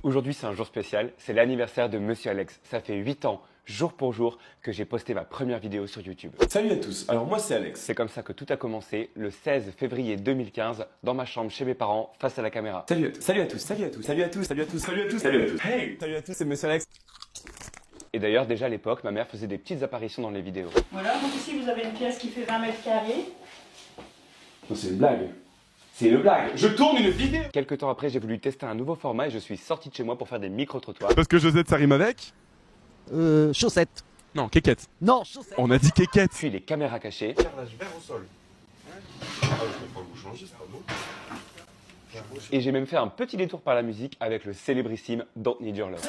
Aujourd'hui, c'est un jour spécial, c'est l'anniversaire de Monsieur Alex. Ça fait 8 ans, jour pour jour, que j'ai posté ma première vidéo sur YouTube. Salut à tous, alors moi c'est Alex. C'est comme ça que tout a commencé, le 16 février 2015, dans ma chambre chez mes parents, face à la caméra. Salut à tous, salut à tous, salut à tous, salut à tous, salut à tous, salut à tous, salut à tous. Hey, salut à tous, c'est Monsieur Alex. Et d'ailleurs, déjà à l'époque, ma mère faisait des petites apparitions dans les vidéos. Voilà, donc ici vous avez une pièce qui fait 20 mètres carrés. Non, c'est une blague. C'est une blague. Je tourne une vidéo. Quelques temps après, j'ai voulu tester un nouveau format et je suis sorti de chez moi pour faire des micro-trottoirs. Parce que Josette, ça rime avec Chaussettes. Non, quéquette. Non, chaussettes. On a dit quéquette. Puis les caméras cachées. Carrelage vert au sol. Ah, je vais pas vous changer, c'est pas beau. Et j'ai même fait un petit détour par la musique avec le célébrissime Don't Need Your Love.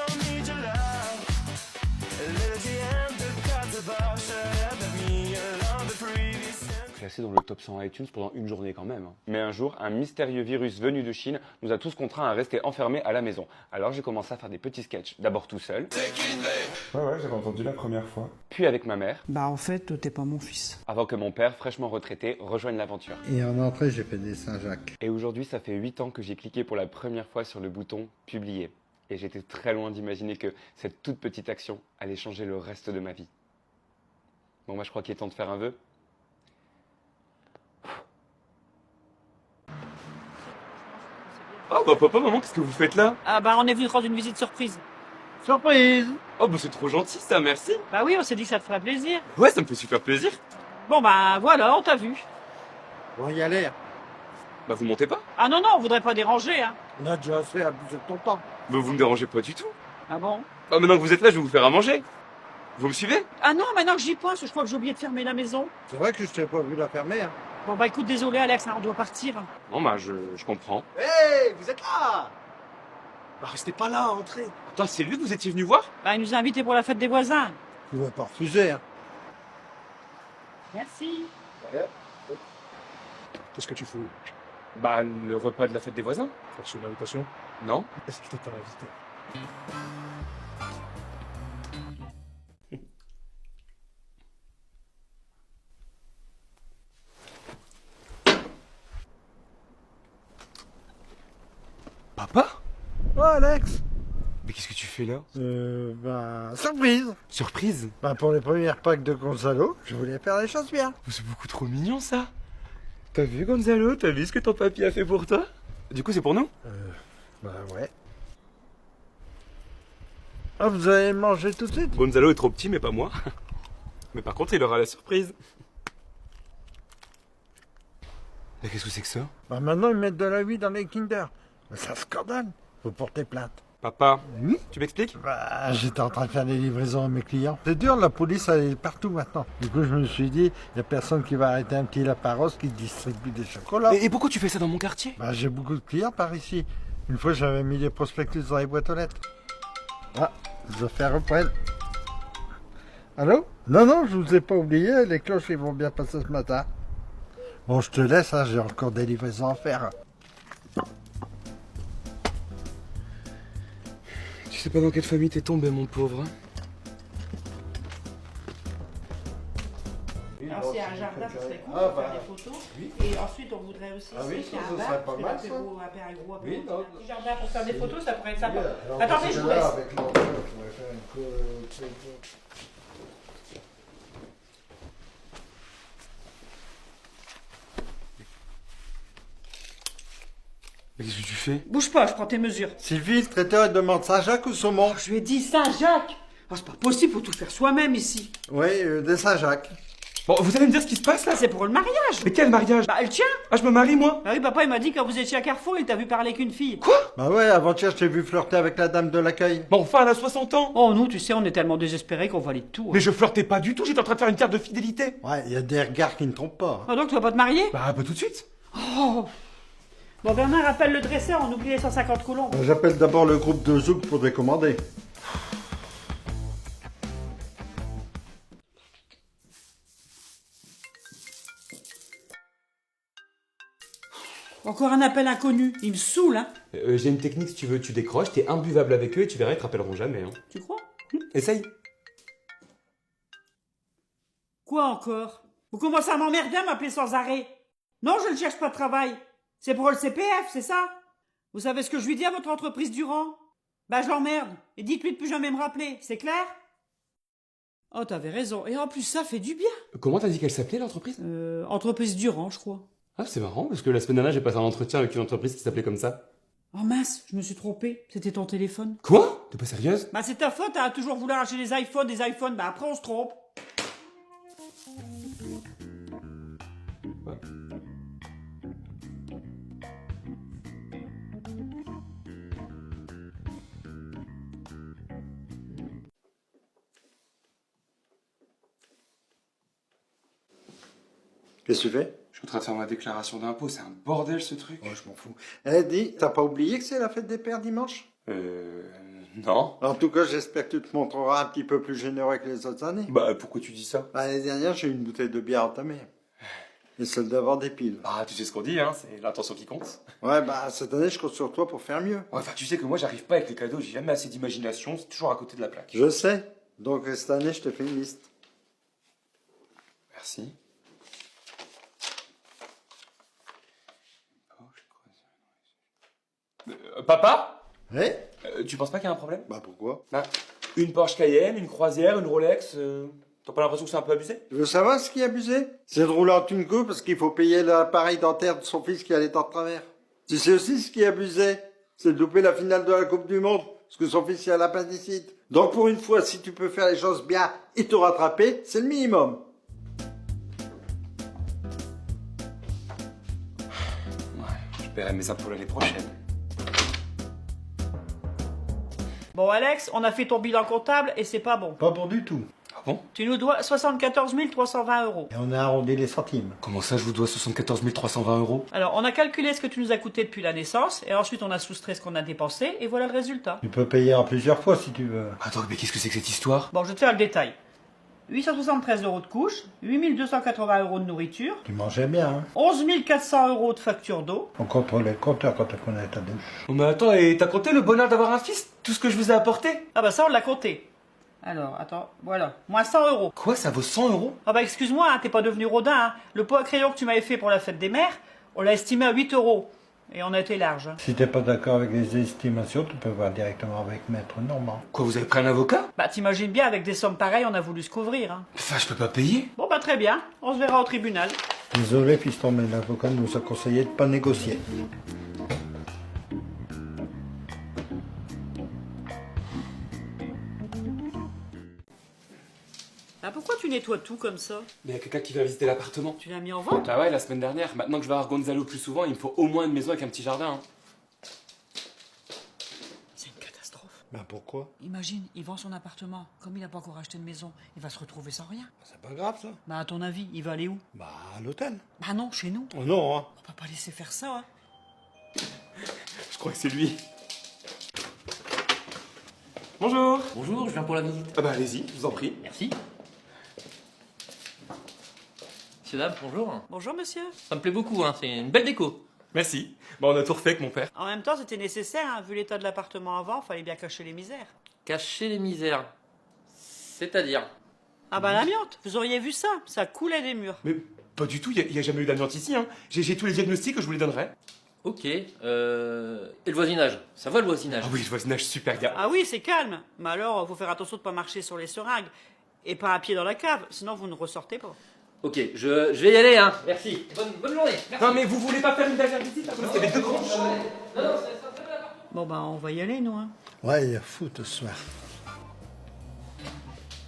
Classé dans le top 100 iTunes pendant une journée quand même. Mais un jour, un mystérieux virus venu de Chine nous a tous contraints à rester enfermés à la maison. Alors j'ai commencé à faire des petits sketchs, d'abord tout seul, Ouais, j'avais entendu la première fois. puis avec ma mère, Bah en fait, t'es pas mon fils. avant que mon père, fraîchement retraité, rejoigne l'aventure. Et en entrée, j'ai fait des Saint-Jacques. Et aujourd'hui, ça fait 8 ans que j'ai cliqué pour la première fois sur le bouton « Publier ». Et j'étais très loin d'imaginer que cette toute petite action allait changer le reste de ma vie. Bon, moi je crois qu'il est temps de faire un vœu. Oh bah papa, maman, qu'est-ce que vous faites là? Ah bah on est venu te rendre une visite surprise. Surprise. Oh bah c'est trop gentil ça, merci. Bah oui, on s'est dit que ça te ferait plaisir. Ouais, ça me fait super plaisir. Bon bah voilà, on t'a vu. Bon, y a l'air. Bah vous montez pas? Ah non, non, on voudrait pas déranger, hein. On a déjà assez abusé de ton temps. Bah vous me dérangez pas du tout. Ah bon? Oh maintenant que vous êtes là, je vais vous faire à manger. Vous me suivez? Ah non, maintenant que j'y pense, je crois que j'ai oublié de fermer la maison. C'est vrai que je t'ai pas vu la fermer. Hein. Bon bah écoute, désolé Alex, hein, on doit partir. Non bah je comprends. Hé, vous êtes là. Bah restez pas là, entrez. Attends, c'est lui que vous étiez venu voir? Bah il nous a invités pour la fête des voisins. Tu vas pas refuser, hein. Merci. Qu'est-ce que tu fous? Bah le repas de la fête des voisins? T'as reçu une invitation? Non? Est-ce que t'as invité? Papa? Oh, Alex. Mais qu'est-ce que tu fais là? Surprise. Surprise? Bah, pour les premières Pâques de Gonzalo, je voulais faire les choses bien. C'est beaucoup trop mignon ça. T'as vu Gonzalo? T'as vu ce que ton papy a fait pour toi? Du coup c'est pour nous? Bah, ouais. Ah, vous allez manger tout de suite? Gonzalo est trop petit mais pas moi. Mais par contre il aura la surprise. Mais qu'est-ce que c'est que ça? Bah, maintenant, ils mettent de la vie dans les Kinder. Mais c'est un scandale. Faut porter plainte. Papa, Oui. tu m'expliques? Bah, j'étais en train de faire des livraisons à mes clients. C'est dur, la police elle est partout maintenant. Du coup, je me suis dit, il n'y a personne qui va arrêter un petit laparos qui distribue des chocolats. Et pourquoi tu fais ça dans mon quartier? Bah, j'ai beaucoup de clients par ici. Une fois, j'avais mis des prospectus dans les boîtes aux lettres. Ah, je vais faire reprendre. Allô? Non, non, je vous ai pas oublié, les cloches, ils vont bien passer ce matin. Bon, je te laisse, hein, j'ai encore des livraisons à faire. Tu sais pas dans quelle famille t'es tombé mon pauvre. Alors s'il y a un jardin, ça serait cool Ah, pour faire bah, des photos. oui. Et ensuite, on voudrait aussi Ah oui, qu'il y ait ça, un ça bar, serait pas parce que mal, là, c'est ça. beau, un gros apéro. Oui, non. Un petit jardin pour faire des photos, ça pourrait être sympa. Alors, Attendez, je vous laisse. avec l'envers, je pourrais faire une Mais qu'est-ce que tu fais? Bouge pas, je prends tes mesures. Sylvie, le traiteur, il demande Saint-Jacques ou saumon? Je lui ai dit Saint-Jacques. Oh, c'est pas possible, faut tout faire soi-même ici. Oui, des Saint-Jacques. Bon, vous allez me dire ce qui se passe là? C'est pour le mariage. Mais quel mariage? Bah, le tien. Ah, je me marie moi? Ah oui, papa, il m'a dit quand vous étiez à Carrefour, il t'a vu parler qu'une fille. Bah ouais, avant-hier, je t'ai vu flirter avec la dame de l'accueil. Bon, enfin, elle a 60 ans. Oh, nous, tu sais, on est tellement désespérés qu'on valide tout. Mais je flirtais pas du tout, j'étais en train de faire une carte de fidélité. Ouais, il y a des regards qui ne trompent pas. Ah, donc, tu vas pas te marier? Bah, pas tout de suite. Oh. Bon, Bernard, appelle le dresseur, on oublie les 150 colombes. J'appelle d'abord le groupe de Zouk pour décommander. Encore un appel inconnu. Il me saoule, hein. J'ai une technique si tu veux, tu décroches, t'es imbuvable avec eux et tu verras, ils te rappelleront jamais. Hein. Tu crois? Essaye. Quoi encore? Vous commencez à m'emmerder à m'appeler sans arrêt. Non, je ne cherche pas de travail. C'est pour le CPF, c'est ça? Vous savez ce que je lui dis à votre entreprise Durand? Bah je l'emmerde. Et dites-lui de plus jamais me rappeler, c'est clair? Oh, t'avais raison. Et en plus, ça fait du bien. Comment t'as dit qu'elle s'appelait l'entreprise? Entreprise Durand, je crois. Ah, c'est marrant, parce que la semaine dernière, j'ai passé un entretien avec une entreprise qui s'appelait comme ça. Oh mince, je me suis trompé. C'était ton téléphone. Quoi? T'es pas sérieuse? Bah c'est ta faute, t'as toujours voulu acheter des iPhones. Bah après on se trompe. Qu'est-ce que tu fais? Je suis en train de faire ma déclaration d'impôt, c'est un bordel ce truc. Oh, je m'en fous. Eh, dis, t'as pas oublié que c'est la fête des pères dimanche? Non. En tout cas, j'espère que tu te montreras un petit peu plus généreux que les autres années. Bah, pourquoi tu dis ça? L'année dernière, j'ai eu une bouteille de bière entamée. Et celle d'avoir des piles. Ah, tu sais ce qu'on dit, hein, c'est l'intention qui compte. Ouais, bah, cette année, je compte sur toi pour faire mieux. Ouais, enfin, tu sais que moi, j'arrive pas avec les cadeaux, j'ai jamais assez d'imagination, c'est toujours à côté de la plaque. Je sais. Donc, cette année, je te fais une liste. Merci. Papa? Eh? Tu penses pas qu'il y a un problème? Bah, pourquoi? Bah, une Porsche Cayenne, une croisière, une Rolex, t'as pas l'impression que c'est un peu abusé? Tu veux savoir ce qui est abusé? C'est de rouler en Tunco parce qu'il faut payer l'appareil dentaire de son fils qui allait en travers. Tu sais aussi ce qui est abusé? C'est de louper la finale de la Coupe du Monde parce que son fils y a l'appendicite. Donc pour une fois, si tu peux faire les choses bien et te rattraper, c'est le minimum. Ouais, je paierai mes impôts l'année prochaine. Bon Alex, on a fait ton bilan comptable et c'est pas bon. Pas bon du tout. Ah bon? Tu nous dois 74 320 €. Et on a arrondi les centimes. Comment ça, je vous dois 74 320 €? Alors on a calculé ce que tu nous as coûté depuis la naissance et ensuite on a soustrait ce qu'on a dépensé et voilà le résultat. Tu peux payer en plusieurs fois si tu veux. Attends, mais qu'est-ce que c'est que cette histoire? Bon, je vais te faire le détail. 873 € de couche, 8 280 € de nourriture, Tu mangeais bien, hein? 11 400 € de facture d'eau. On contrôlait le compteur quand on connaît ta douche. Oh, mais attends, et t'as compté le bonheur d'avoir un fils? Tout ce que je vous ai apporté? Ah bah ça on l'a compté. Alors, attends, voilà, moins 100 €. Quoi, ça vaut 100 €? Ah bah excuse-moi, hein, t'es pas devenu rodin. Hein. Le pot à crayon que tu m'avais fait pour la fête des mères, on l'a estimé à 8 €. Et on a été large. Hein. Si t'es pas d'accord avec les estimations, tu peux voir directement avec Maître Normand. Quoi, vous avez pris un avocat? Bah t'imagines bien, avec des sommes pareilles, on a voulu se couvrir. Hein. Enfin, je peux pas payer. Bon bah très bien, on se verra au tribunal. Désolé, fiston, mais l'avocat nous a conseillé de pas négocier. Ah pourquoi tu nettoies tout comme ça? Mais y a quelqu'un qui vient visiter l'appartement. Tu l'as mis en vente? Bah ouais, la semaine dernière. Maintenant que je vais voir Gonzalo plus souvent, il me faut au moins une maison avec un petit jardin. Hein. C'est une catastrophe. Ben pourquoi? Imagine, il vend son appartement. Comme il n'a pas encore acheté de maison, il va se retrouver sans rien. C'est pas grave ça. Bah à ton avis, il va aller où? Bah à l'hôtel. Bah non, chez nous. Oh non, hein. On peut pas laisser faire ça. Hein. Je crois que c'est lui. Bonjour. Bonjour, je viens pour la visite. Ah bah allez-y, je vous en prie. Merci. Monsieur, dame, bonjour. Bonjour monsieur. Ça me plaît beaucoup, hein, c'est une belle déco. Merci. Bah on a tout refait avec mon père. En même temps, c'était nécessaire, hein, vu l'état de l'appartement avant, fallait bien cacher les misères. Cacher les misères. C'est-à-dire? Ah bah l'amiante, vous auriez vu ça coulait des murs. Mais pas du tout, y a jamais eu d'amiante ici. Hein. J'ai tous les diagnostics que je vous les donnerai. Ok, et le voisinage? Ça va le voisinage? Ah oui, le voisinage super gars. Ah oui, c'est calme, mais alors faut faire attention de pas marcher sur les seringues et pas à pied dans la cave, sinon vous ne ressortez pas. Ok, je vais y aller, hein. Merci. Bonne journée. Merci. Non mais vous voulez pas faire une dernière visite? Parce qu'il y avait deux grands champs. Bon bah on va y aller nous. Hein. Ouais, il y a fou ce soir.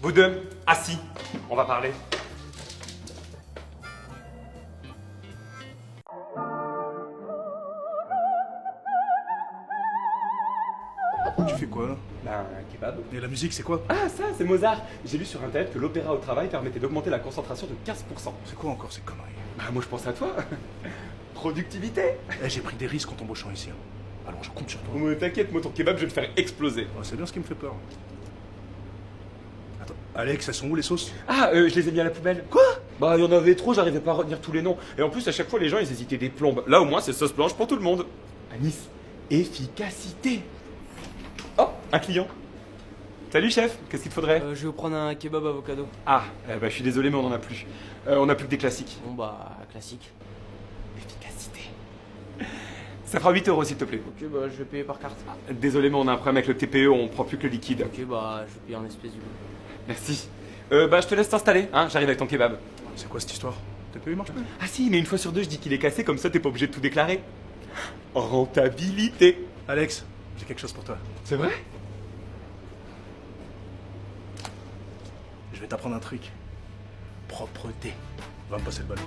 Vous deux, assis, on va parler. Tu fais quoi là? Ben, un kebab. Et la musique c'est quoi? Ah ça, c'est Mozart. J'ai lu sur internet que l'opéra au travail permettait d'augmenter la concentration de 15%. C'est quoi encore ces conneries? Bah moi je pense à toi. Productivité. Eh, j'ai pris des risques en t'embauchant ici. Hein. Alors je compte sur toi. Oh, mais t'inquiète, moi ton kebab je vais le faire exploser. Ouais, c'est bien ce qui me fait peur. Attends, Alex, elles sont où les sauces? Ah, je les ai mis à la poubelle. Quoi? Bah il y en avait trop, j'arrivais pas à retenir tous les noms. Et en plus à chaque fois les gens ils hésitaient des plombes. Là au moins c'est sauce blanche pour tout le monde. Anis, efficacité. Oh, un client. Salut chef, qu'est-ce qu'il te faudrait? Je vais vous prendre un kebab avocado. Ah, bah je suis désolé mais on en a plus. On a plus que des classiques. Bon bah, classique. Efficacité. Ça fera 8 euros s'il te plaît. Ok, bah je vais payer par carte. Désolé, mais on a un problème avec le TPE, on prend plus que le liquide. Ok, bah je vais payer en espèces du coup. Merci. Bah je te laisse t'installer, hein, j'arrive avec ton kebab. C'est quoi cette histoire? TPE marche plus? Ah si, mais une fois sur deux, je dis qu'il est cassé, comme ça t'es pas obligé de tout déclarer. Rentabilité. Alex, j'ai quelque chose pour toi. C'est vrai? Je vais t'apprendre un truc. Propreté. Va me passer le ballon.